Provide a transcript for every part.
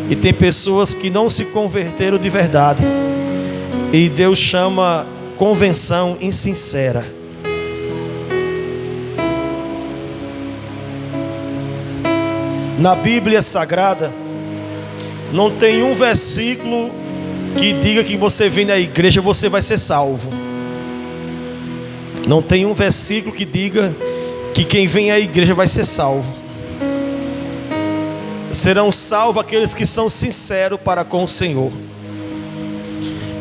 E tem pessoas que não se converteram de verdade. E Deus chama convenção insincera. Na Bíblia Sagrada, não tem um versículo que diga que você vem na igreja você vai ser salvo. Não tem um versículo que diga que quem vem à igreja vai ser salvo. Serão salvos aqueles que são sinceros para com o Senhor.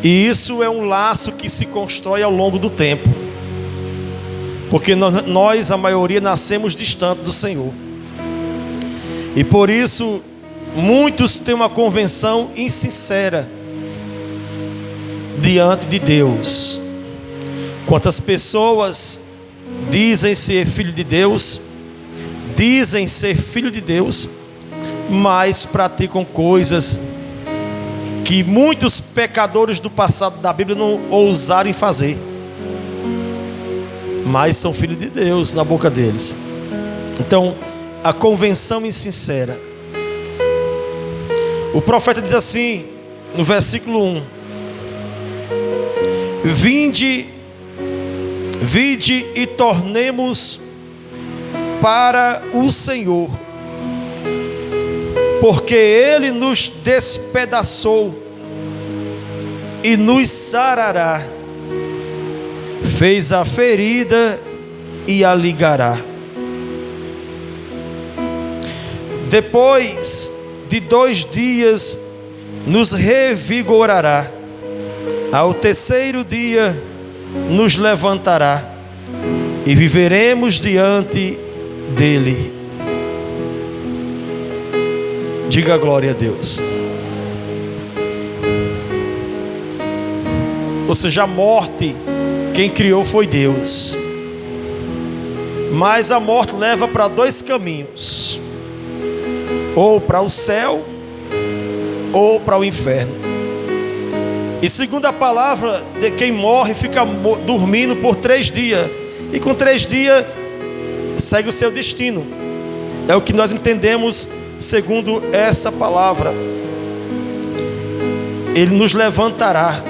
E isso é um laço que se constrói ao longo do tempo. Porque nós, a maioria, nascemos distante do Senhor. E por isso, muitos têm uma convenção insincera diante de Deus. Quantas pessoas dizem ser filho de Deus, mas praticam coisas que muitos pecadores do passado da Bíblia não ousaram fazer, mas são filhos de Deus na boca deles. Então, a convenção insincera. O profeta diz assim, no versículo 1: Vinde e tornemos para o Senhor, porque Ele nos despedaçou e nos sarará, fez a ferida e a ligará. Depois de 2 dias nos revigorará, ao 3º dia nos levantará e viveremos diante dele. Diga glória a Deus. Ou seja, a morte, quem criou foi Deus. Mas a morte leva para 2 caminhos: ou para o céu, ou para o inferno. E segundo a palavra de quem morre, fica dormindo por 3 dias. E com 3 dias, segue o seu destino. É o que nós entendemos segundo essa palavra. Ele nos levantará.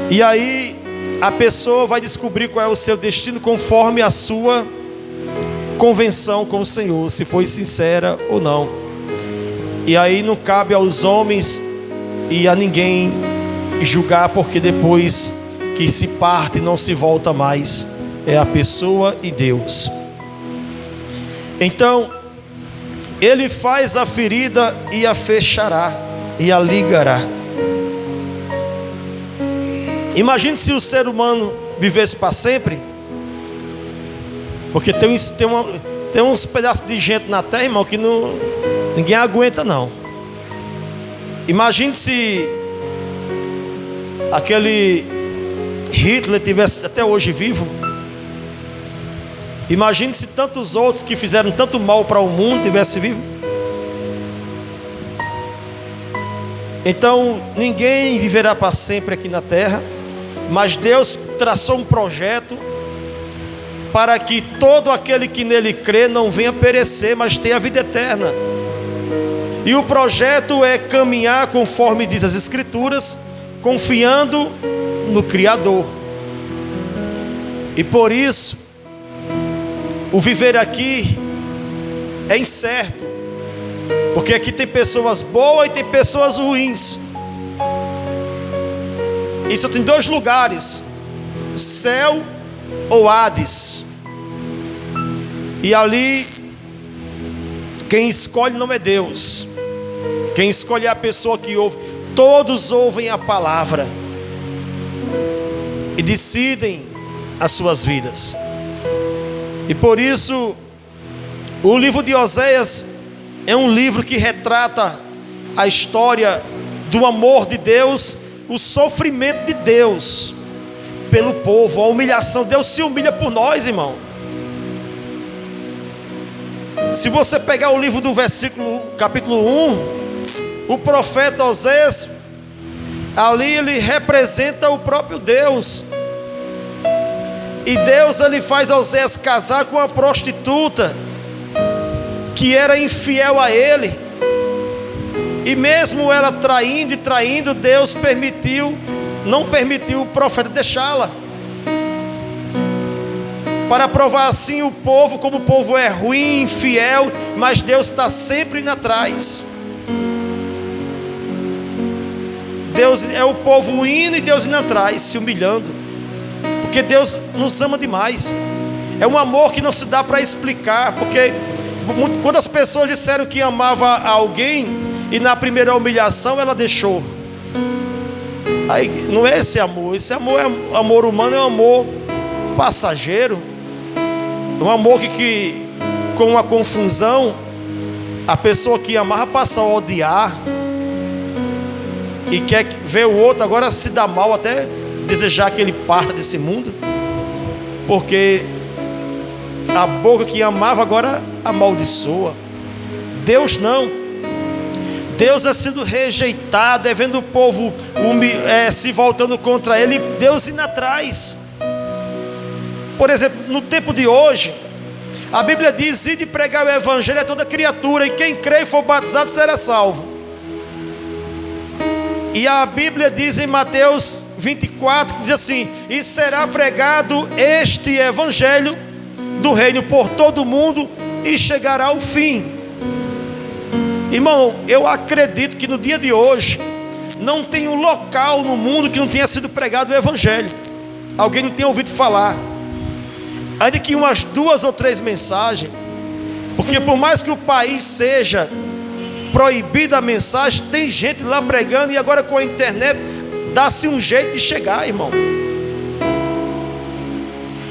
E aí, a pessoa vai descobrir qual é o seu destino conforme a sua convenção com o Senhor, se foi sincera ou não. E aí não cabe aos homens e a ninguém julgar, porque depois que se parte não se volta mais. É a pessoa e Deus. Então, Ele faz a ferida e a fechará e a ligará. Imagine se o ser humano vivesse para sempre. Porque tem uns pedaços de gente na terra, irmão, que ninguém aguenta não. Imagine se aquele Hitler tivesse até hoje vivo. Imagine se tantos outros que fizeram tanto mal para o mundo tivessem vivo. Então ninguém viverá para sempre aqui na terra. Mas Deus traçou um projeto para que todo aquele que nele crê não venha perecer, mas tenha a vida eterna. E o projeto é caminhar conforme diz as Escrituras, confiando no Criador. E por isso, o viver aqui é incerto, porque aqui tem pessoas boas e tem pessoas ruins. E só tem 2 lugares: céu ou Hades. E ali, quem escolhe não é Deus. Quem escolhe é a pessoa que ouve. Todos ouvem a palavra e decidem as suas vidas. E por isso, o livro de Oséias é um livro que retrata a história do amor de Deus, o sofrimento de Deus pelo povo, a humilhação. Deus se humilha por nós, irmão. Se você pegar o livro do capítulo 1, o profeta Oséias, ali ele representa o próprio Deus. E Deus, ele faz Oséias casar com uma prostituta que era infiel a ele. E mesmo ela traindo e traindo, Deus não permitiu o profeta deixá-la, para provar assim o povo, como o povo é ruim, infiel, mas Deus está sempre indo atrás. Deus é o povo indo e Deus indo atrás, se humilhando, porque Deus nos ama demais. É um amor que não se dá para explicar, porque quando as pessoas disseram que amava alguém e na primeira humilhação ela deixou, aí não é esse amor é amor humano, é um amor passageiro, um amor que com uma confusão, a pessoa que amava passa a odiar e quer ver o outro agora se dar mal, até desejar que ele parta desse mundo, porque a boca que amava agora amaldiçoa. Deus não. Deus é sendo rejeitado, é vendo o povo se voltando contra ele, Deus indo atrás. Por exemplo, no tempo de hoje, a Bíblia diz: ide pregar o evangelho a toda criatura, e quem crê e for batizado será salvo. E a Bíblia diz em Mateus 24, que diz assim: e será pregado este evangelho do reino por todo o mundo, e chegará ao fim. Irmão, eu acredito que no dia de hoje não tem um local no mundo que não tenha sido pregado o evangelho, alguém não tenha ouvido falar, ainda que umas 2 ou 3 mensagens, porque por mais que o país seja proibida a mensagem, tem gente lá pregando, e agora com a internet dá-se um jeito de chegar, irmão.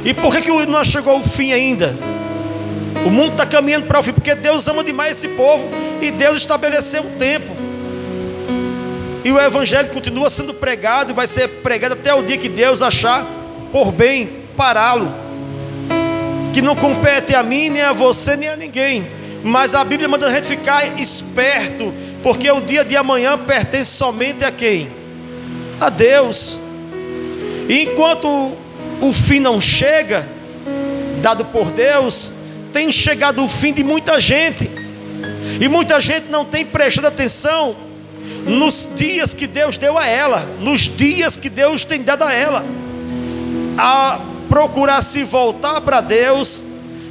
E por que não chegou ao fim ainda? O mundo está caminhando para o fim, porque Deus ama demais esse povo, e Deus estabeleceu um tempo, e o evangelho continua sendo pregado, e vai ser pregado até o dia que Deus achar por bem pará-lo, que não compete a mim, nem a você, nem a ninguém. Mas a Bíblia manda a gente ficar esperto, porque o dia de amanhã pertence somente a quem? A Deus. E enquanto o fim não chega, dado por Deus, tem chegado o fim de muita gente, e muita gente não tem prestado atenção nos dias que Deus deu a ela, nos dias que Deus tem dado a ela, a procurar se voltar para Deus,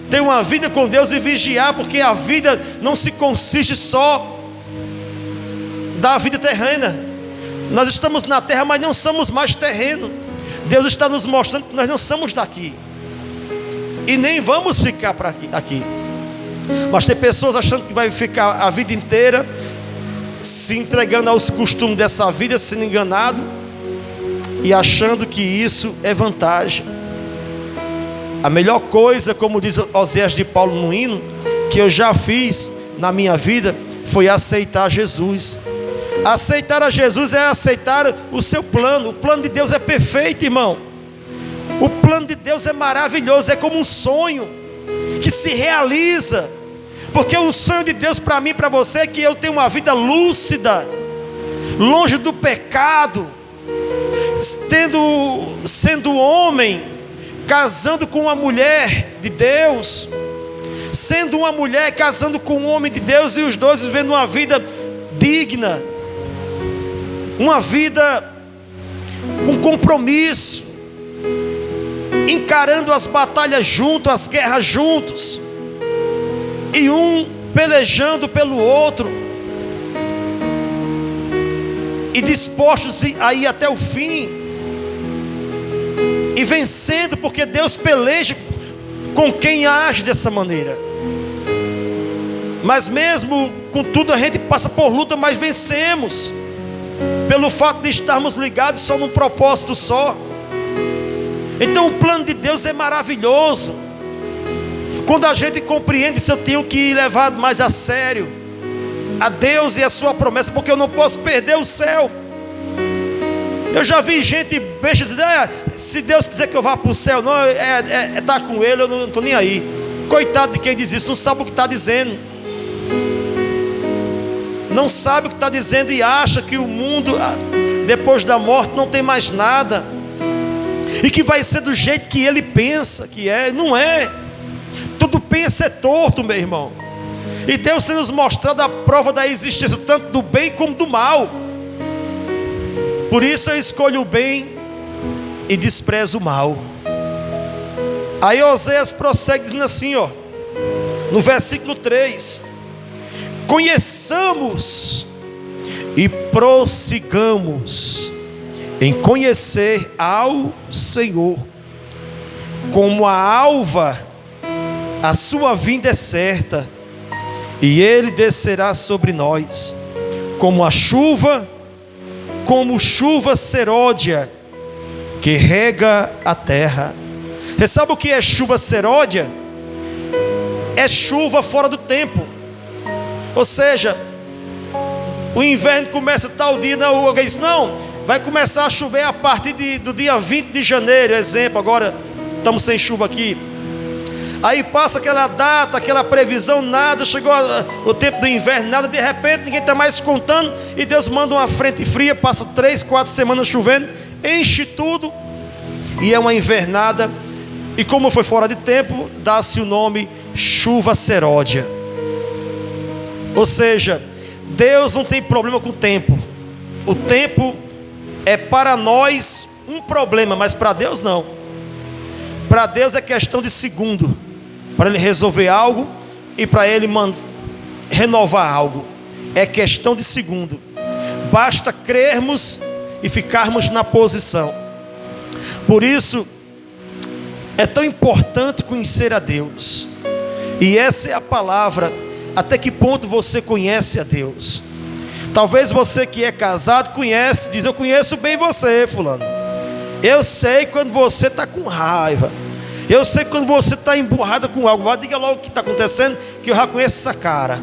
ter uma vida com Deus e vigiar, porque a vida não se consiste só da vida terrena. Nós estamos na terra, mas não somos mais terreno. Deus está nos mostrando que nós não somos daqui, e nem vamos ficar para aqui. Mas tem pessoas achando que vai ficar a vida inteira se entregando aos costumes dessa vida, sendo enganado e achando que isso é vantagem. A melhor coisa, como diz Oséias de Paulo no hino, que eu já fiz na minha vida, foi aceitar Jesus. Aceitar a Jesus é aceitar o seu plano. O plano de Deus é perfeito, irmão. O plano de Deus é maravilhoso, é como um sonho que se realiza. Porque o sonho de Deus para mim e para você é que eu tenha uma vida lúcida, longe do pecado, sendo homem, casando com uma mulher de Deus, sendo uma mulher casando com um homem de Deus, e os dois vivendo uma vida digna, uma vida com compromisso, encarando as batalhas juntos, as guerras juntos, e um pelejando pelo outro, e dispostos a ir até o fim, e vencendo, porque Deus peleja com quem age dessa maneira. Mas mesmo com tudo a gente passa por luta, mas vencemos, pelo fato de estarmos ligados só num propósito só. Então o plano de Deus é maravilhoso. Quando a gente compreende se eu tenho que levar mais a sério a Deus e a sua promessa, porque eu não posso perder o céu. Eu já vi gente besta dizer: se Deus quiser que eu vá para o céu, não, estar com Ele, eu não estou nem aí. Coitado de quem diz isso, não sabe o que está dizendo. Não sabe o que está dizendo e acha que o mundo, depois da morte, não tem mais nada, e que vai ser do jeito que ele pensa que é. Não é. Tudo pensa é torto, meu irmão. E Deus tem nos mostrado a prova da existência tanto do bem como do mal. Por isso eu escolho o bem e desprezo o mal. Aí Oséias prossegue dizendo assim, no versículo 3: conheçamos e prossigamos em conhecer ao Senhor. Como a alva, a sua vinda é certa, e Ele descerá sobre nós, como chuva seródia, que rega a terra. Você sabe o que é chuva seródia? É chuva fora do tempo. Ou seja, o inverno começa tal dia, não, alguém diz, não, vai começar a chover a partir do dia 20 de janeiro, exemplo, agora estamos sem chuva aqui. Aí passa aquela data, aquela previsão, nada, chegou o tempo do inverno, nada, de repente ninguém está mais contando, e Deus manda uma frente fria, passa 3, 4 semanas chovendo, enche tudo, e é uma invernada, e como foi fora de tempo, dá-se o nome chuva seródia. Ou seja, Deus não tem problema com o tempo. O tempo é para nós um problema, mas para Deus não. Para Deus é questão de segundo, para Ele resolver algo e para Ele renovar algo. É questão de segundo. Basta crermos e ficarmos na posição. Por isso é tão importante conhecer a Deus. E essa é a palavra. Até que ponto você conhece a Deus? Talvez você que é casado conhece, diz, eu conheço bem você, fulano. Eu sei quando você está com raiva. Eu sei quando você está emburrado com algo. Diga logo o que está acontecendo, que eu já conheço essa cara.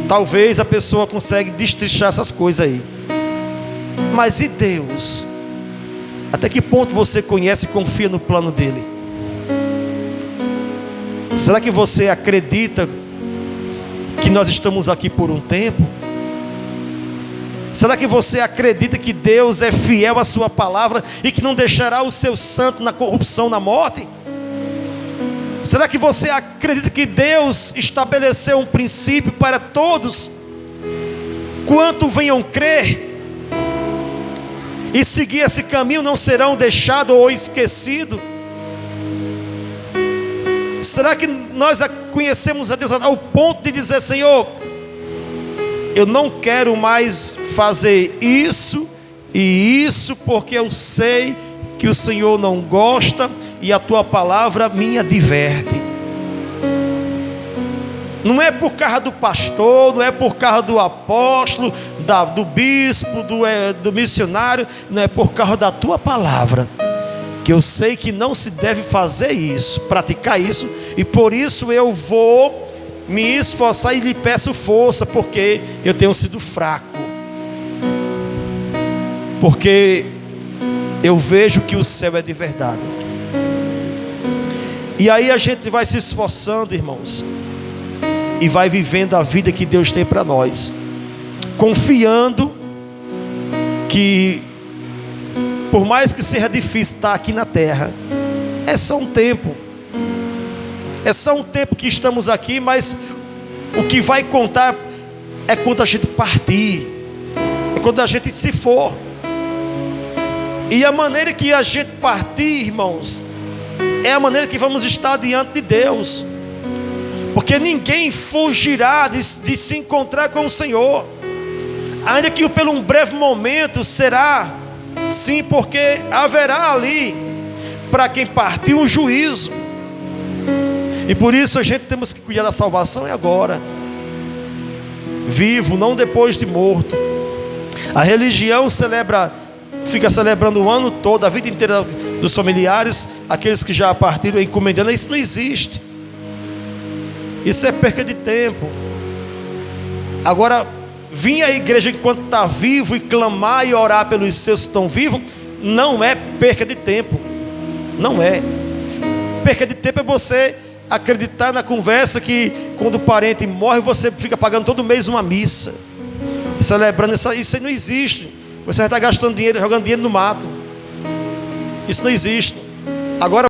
Talvez a pessoa consiga destrinchar essas coisas aí. Mas e Deus? Até que ponto você conhece e confia no plano dele? Será que você acredita que nós estamos aqui por um tempo? Será que você acredita que Deus é fiel à sua palavra e que não deixará o seu santo na corrupção, na morte? Será que você acredita que Deus estabeleceu um princípio para todos, quanto venham crer e seguir esse caminho, não serão deixados ou esquecidos? Será que nós conhecemos a Deus ao ponto de dizer, Senhor, eu não quero mais fazer isso e isso, porque eu sei que o Senhor não gosta e a tua palavra me adverte. Não é por causa do pastor, não é por causa do apóstolo, do bispo, do missionário, não é por causa da tua palavra, que eu sei que não se deve fazer isso, praticar isso, e por isso eu vou me esforçar e lhe peço força, porque eu tenho sido fraco, porque eu vejo que o céu é de verdade. E aí a gente vai se esforçando, irmãos, e vai vivendo a vida que Deus tem para nós, confiando que por mais que seja difícil estar aqui na terra, é só um tempo. É só um tempo que estamos aqui, mas o que vai contar é quando a gente partir, é quando a gente se for. E a maneira que a gente partir, irmãos, é a maneira que vamos estar diante de Deus, porque ninguém fugirá de se encontrar com o Senhor, ainda que por um breve momento será, sim, porque haverá ali, para quem partiu, um juízo. E por isso a gente temos que cuidar da salvação agora, vivo, não depois de morto. A religião fica celebrando o ano todo, a vida inteira dos familiares, aqueles que já partiram encomendando. Isso não existe. Isso é perca de tempo. Agora, vir à igreja enquanto está vivo e clamar e orar pelos seus que estão vivos, não é perca de tempo. Não é. Perca de tempo é você acreditar na conversa que quando o parente morre, você fica pagando todo mês uma missa, celebrando isso aí não existe. Você vai estar gastando dinheiro, jogando dinheiro no mato. Isso não existe. Agora